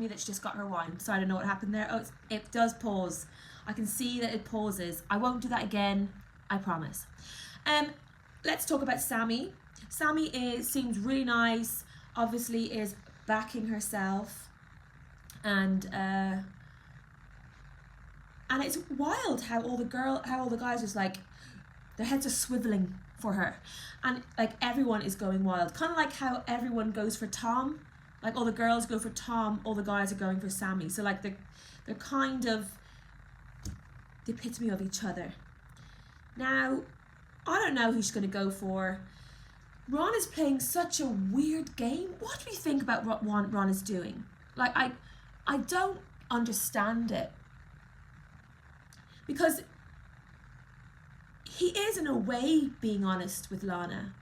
that she just got her wine. So I don't know what happened there. Oh, it does pause. I can see that it pauses. I won't do that again, I promise. Let's talk about Sammy. Sammy seems really nice. Obviously is backing herself, and it's wild how all the guys just like their heads are swiveling for her, and like everyone is going wild, kind of like how everyone goes for Tom. Like all the girls go for Tom, all the guys are going for Sammy. So like they're kind of the epitome of each other. Now, I don't know who she's going to go for. Ron is playing such a weird game. What do we think about what Ron is doing? Like I don't understand it, because he is in a way being honest with Lana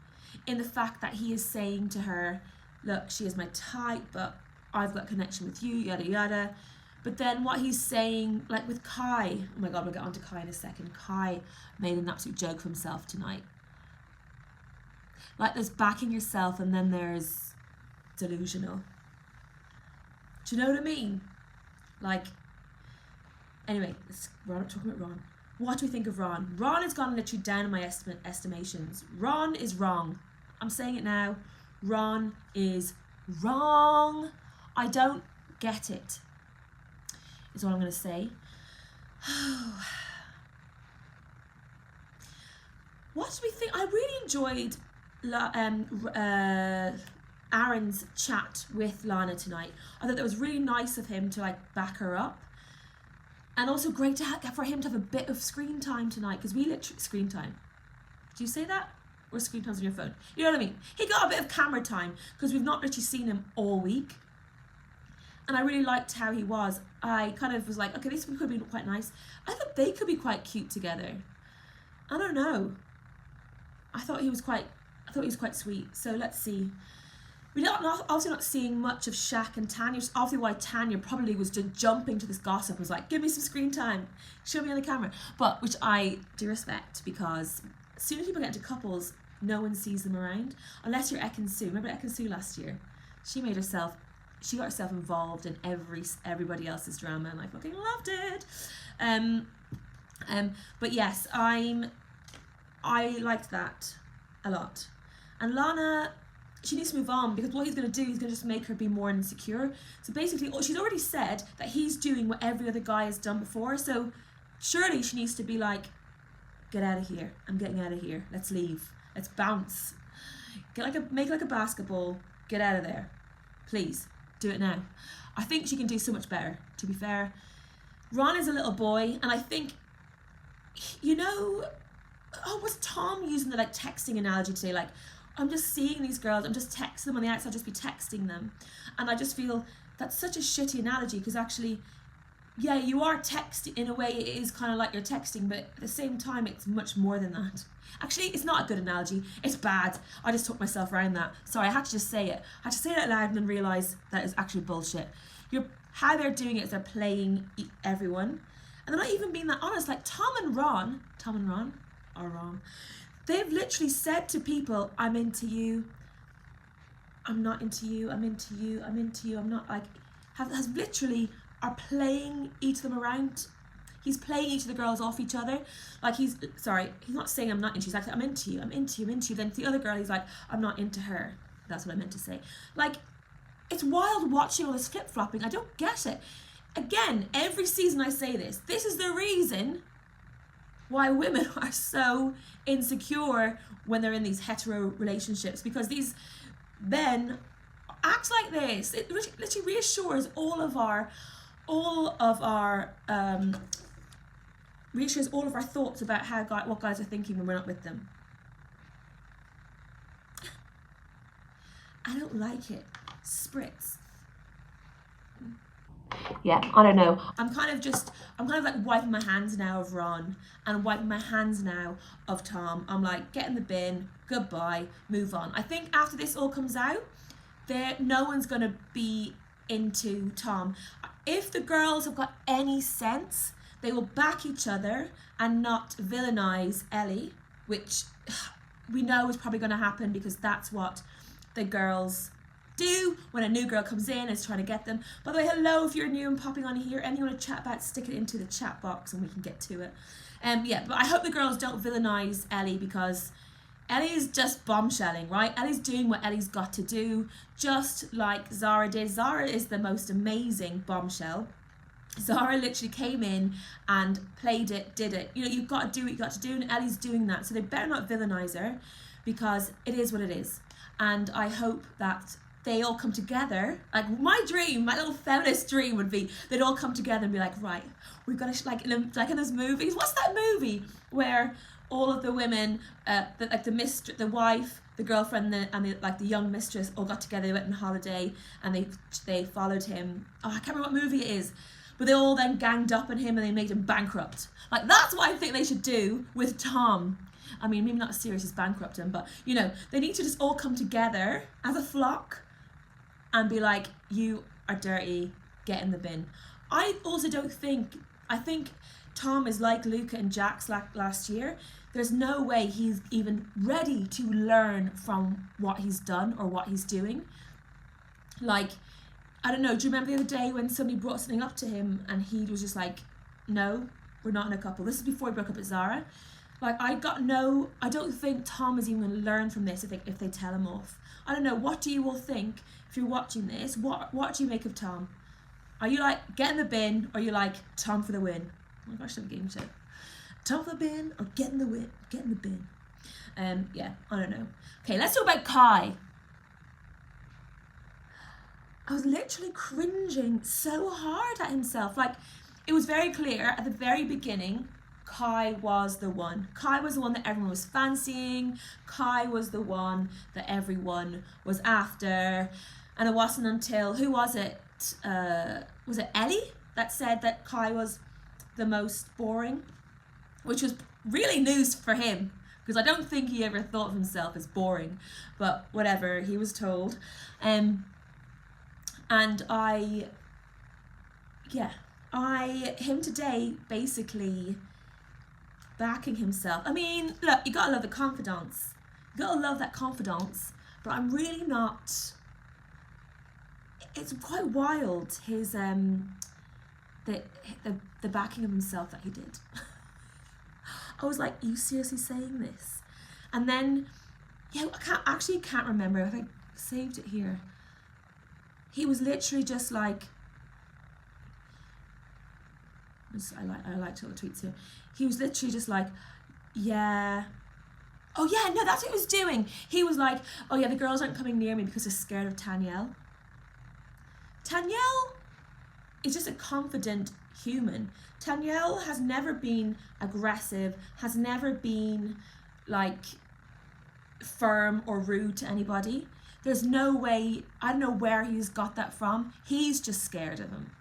in the fact that he is saying to her, look, she is my type, but I've got a connection with you, yada yada. But then what he's saying, like with Kai, oh my god, we'll get on to Kai in a second. Kai made an absolute joke of himself tonight. Like there's backing yourself and then there's delusional. Do you know what I mean? Like, anyway, we're not talking about Ron. What do we think of Ron? Ron has gone literally down in my estimations. Ron is wrong. I'm saying it now. Ron is wrong. I don't get it, is all I'm going to say. What do we think? I really enjoyed Aaron's chat with Lana tonight. I thought that was really nice of him to like back her up, and also great for him to have a bit of screen time tonight, because we literally screen time. Do you say that? Or screen times on your phone? You know what I mean? He got a bit of camera time because we've not literally seen him all week, and I really liked how he was. I kind of was like, okay, this could be quite nice. I thought they could be quite cute together. I don't know. I thought he was quite sweet. So let's see. We're obviously not seeing much of Shaq and Tanya. Which is obviously why Tanya probably was just jumping to this gossip and was like, give me some screen time, show me on the camera. But which I do respect, because as soon as people get into couples, no one sees them around unless you're Ekin-Su. Remember Ekin-Su last year? She got herself involved in everybody else's drama, and I fucking loved it. But yes, I liked that a lot. And Lana, she needs to move on, because what he's going to do, he's going to just make her be more insecure. So basically, she's already said that he's doing what every other guy has done before. So surely she needs to be like, get out of here. I'm getting out of here. Let's leave. Let's bounce. Make like a basketball. Get out of there. Please, do it now. I think she can do so much better, to be fair. Ron is a little boy, and I think, was Tom using the like texting analogy today? Like, I'm just seeing these girls, I'm just texting them on the outside, just be texting them. And I just feel that's such a shitty analogy, because actually, yeah, you are texting, in a way it is kind of like you're texting, but at the same time it's much more than that. Actually, it's not a good analogy, it's bad. I just took myself around that. Sorry, I had to just say it. I had to say it out loud and then realise that it's actually bullshit. How they're doing it is they're playing everyone. And they're not even being that honest. Like Tom and Ron are wrong. They've literally said to people, I'm into you, I'm not into you, I'm into you, I'm into you, I'm not, like, has literally are playing each of them around. He's playing each of the girls off each other. Like he's not saying I'm not into you, he's like, I'm into you, I'm into you, I'm into you. Then to the other girl, he's like, I'm not into her. That's what I meant to say. Like, it's wild watching all this flip-flopping. I don't get it. Again, every season I say this. This is the reason why women are so insecure when they're in these hetero relationships, because these men act like this. It literally reassures all of our thoughts about what guys are thinking when we're not with them. I don't like it. Spritz. Yeah, I don't know. I'm kind of like wiping my hands now of Ron, and wiping my hands now of Tom. I'm like, get in the bin, goodbye, move on. I think after this all comes out, no one's gonna be into Tom. If the girls have got any sense, they will back each other and not villainize Ellie, which we know is probably gonna happen, because that's what the girls do when a new girl comes in and is trying to get them. By the way, hello if you're new and popping on here. Anything you want to chat about, stick it into the chat box and we can get to it. Yeah, but I hope the girls don't villainize Ellie, because Ellie is just bombshelling, right? Ellie's doing what Ellie's got to do, just like Zara did. Zara is the most amazing bombshell. Zara literally came in and played it, did it. You know, you've got to do what you got to do, and Ellie's doing that. So they better not villainize her, because it is what it is. And I hope that they all come together. Like my dream, my little feminist dream would be they'd all come together and be like, right, we've got to, like in those movies. What's that movie where all of the women, the wife, the girlfriend, and the young mistress all got together, they went on holiday, and they followed him. Oh, I can't remember what movie it is. But they all then ganged up on him and they made him bankrupt. Like, that's what I think they should do with Tom. I mean, maybe not as serious as bankrupt him, but, you know, they need to just all come together as a flock and be like, you are dirty, get in the bin. I also don't think, I think Tom is like Luca and Jax last year. There's no way he's even ready to learn from what he's done or what he's doing. Like, I don't know, do you remember the other day when somebody brought something up to him and he was just like, no, we're not in a couple. This is before he broke up with Zara. Like, I don't think Tom is even going to learn from this if they tell him off. I don't know, what do you all think if you're watching this? What do you make of Tom? Are you like, get in the bin, or are you like, Tom for the win? Oh my gosh, I'm game shit. Tom for the bin, or get in the bin? Yeah, I don't know. Okay, let's talk about Kai. I was literally cringing so hard at himself. Like, it was very clear at the very beginning, Kai was the one. Kai was the one that everyone was fancying. Kai was the one that everyone was after. And it wasn't until, who was it? Was it Ellie that said that Kai was the most boring? Which was really news for him, because I don't think he ever thought of himself as boring. But whatever, he was told. And him today basically backing himself. I mean, look, you gotta love the confidence. You gotta love that confidence, but I'm really not. It's quite wild, his the backing of himself that he did. I was like, are you seriously saying this? And then, yeah, I can't remember if I saved it here. He was literally just like, I liked all the tweets here. He was literally just like, yeah. Oh yeah, no, that's what he was doing. He was like, oh yeah, the girls aren't coming near me because they're scared of Tanielle. Tanielle is just a confident human. Tanielle has never been aggressive, has never been like firm or rude to anybody. There's no way, I don't know where he's got that from. He's just scared of him.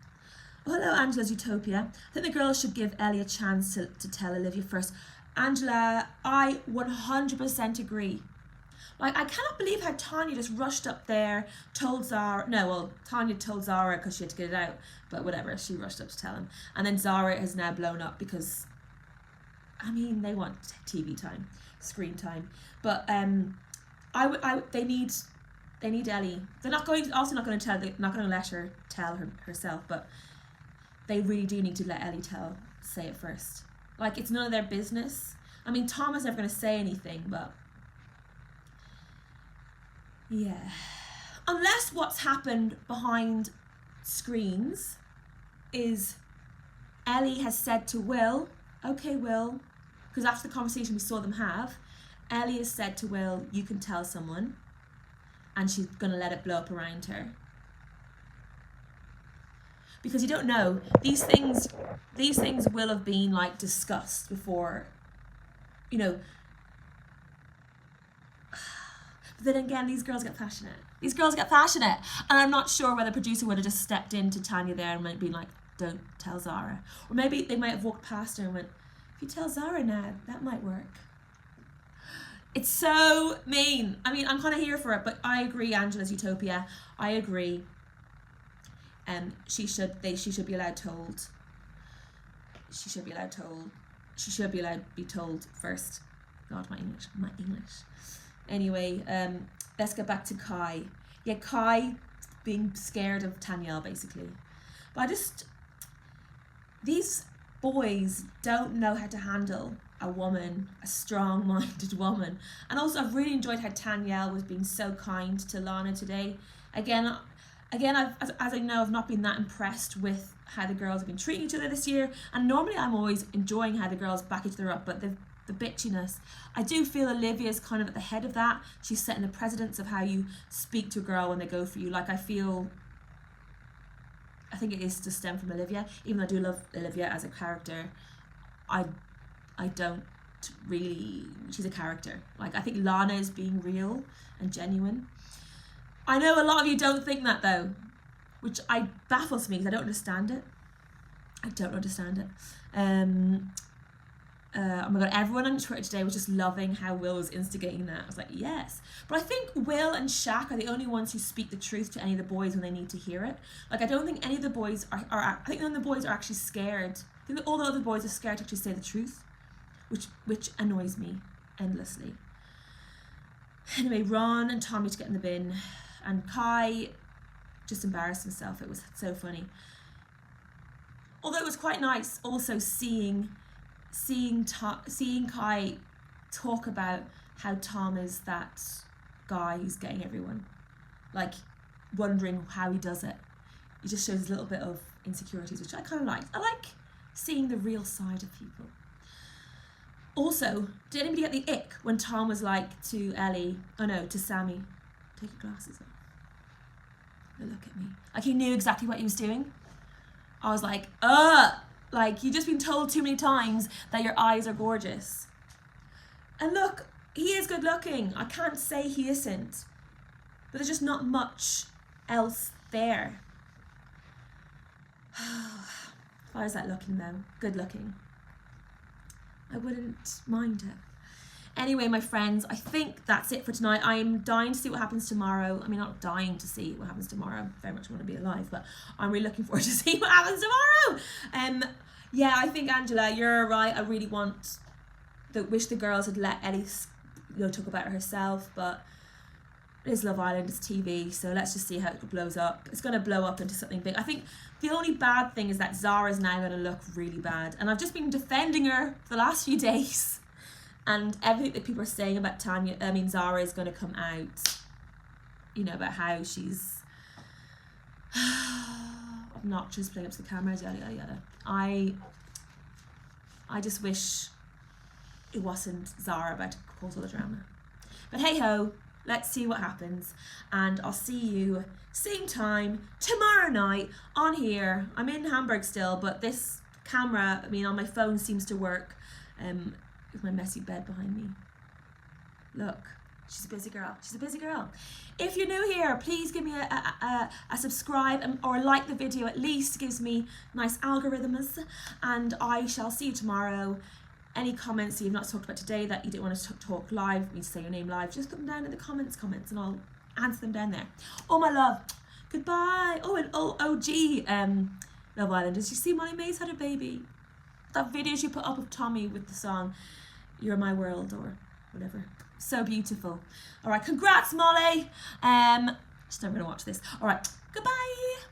Well, hello, Angela's Utopia. I think the girls should give Ellie a chance to tell Olivia first. Angela, I 100% agree. Like, I cannot believe how Tanya just rushed up there, told Zara, no, well, Tanya told Zara because she had to get it out, but whatever, she rushed up to tell him. And then Zara has now blown up because, I mean, they want TV time, screen time. But they need Ellie. They're not going to let her tell herself, but they really do need to let Ellie say it first. Like, it's none of their business. I mean, Tom is never going to say anything, but yeah. Unless what's happened behind screens is Ellie has said to Will, okay, Will, because after the conversation we saw them have, Ellie has said to Will, you can tell someone, and she's going to let it blow up around her. Because you don't know, these things will have been like discussed before, you know. But then again, these girls get passionate. And I'm not sure whether the producer would have just stepped into Tanya there and might be like, don't tell Zara. Or maybe they might have walked past her and went, if you tell Zara now, that might work. It's so mean. I mean, I'm kind of here for it, but I agree, Angela's Utopia. I agree. She should be allowed told. She should be allowed to be told first. God, my English. Anyway, let's get back to Kai. yeah, Kai being scared of Danielle basically. But these boys don't know how to handle a woman, a strong-minded woman. And also I've really enjoyed how Danielle was being so kind to Lana today. Again, as I know, I've not been that impressed with how the girls have been treating each other this year. And normally I'm always enjoying how the girls back each other up, but the bitchiness, I do feel Olivia's kind of at the head of that. She's setting the precedence of how you speak to a girl when they go for you. Like I think it is to stem from Olivia. Even though I do love Olivia as a character, I don't really, she's a character. Like I think Lana is being real and genuine. I know a lot of you don't think that though, which baffles me because I don't understand it. Oh my god, everyone on Twitter today was just loving how Will was instigating that. I was like, yes. But I think Will and Shaq are the only ones who speak the truth to any of the boys when they need to hear it. Like I don't think any of the boys I think none of the boys are actually scared. I think that all the other boys are scared to actually say the truth, which annoys me endlessly. Anyway, Ron and Tommy to get in the bin, and Kai just embarrassed himself. It was so funny. Although it was quite nice also seeing Kai talk about how Tom is that guy who's getting everyone, like wondering how he does it. He just shows a little bit of insecurities, which I kind of like. I like seeing the real side of people. Also, did anybody get the ick when Tom was like to to Sammy, take your glasses off, look at me. Like he knew exactly what he was doing. I was like, like you've just been told too many times that your eyes are gorgeous. And look, he is good looking. I can't say he isn't. But there's just not much else there. How is that looking though? Good looking. I wouldn't mind it. Anyway, my friends, I think that's it for tonight. I'm dying to see what happens tomorrow. I mean, not dying to see what happens tomorrow. I very much want to be alive, but I'm really looking forward to see what happens tomorrow. Yeah, I think, Angela, you're right. I really wish the girls had let Ellie, talk about it herself, but it is Love Island, it's TV, so let's just see how it blows up. It's going to blow up into something big. I think the only bad thing is that Zara's now going to look really bad, and I've just been defending her for the last few days. And everything that people are saying about Zara is going to come out, about how she's obnoxious, playing up to the cameras, yada, yada, yada. I just wish it wasn't Zara about to cause all the drama. But hey ho, let's see what happens. And I'll see you same time tomorrow night on here. I'm in Hamburg still, but this camera, on my phone seems to work. With my messy bed behind me. Look, she's a busy girl. She's a busy girl. If you're new here, please give me a subscribe or like the video. At least gives me nice algorithms. And I shall see you tomorrow. Any comments that you've not talked about today that you didn't want to talk live, me to say your name live, just put them down in the comments, and I'll answer them down there. Oh my love, goodbye. Oh, and OG Love Island. Did you see Molly Mays had a baby? That video she put up of Tommy with the song You're My World or whatever. So beautiful. All right, congrats, Molly. Just never gonna watch this. All right, goodbye.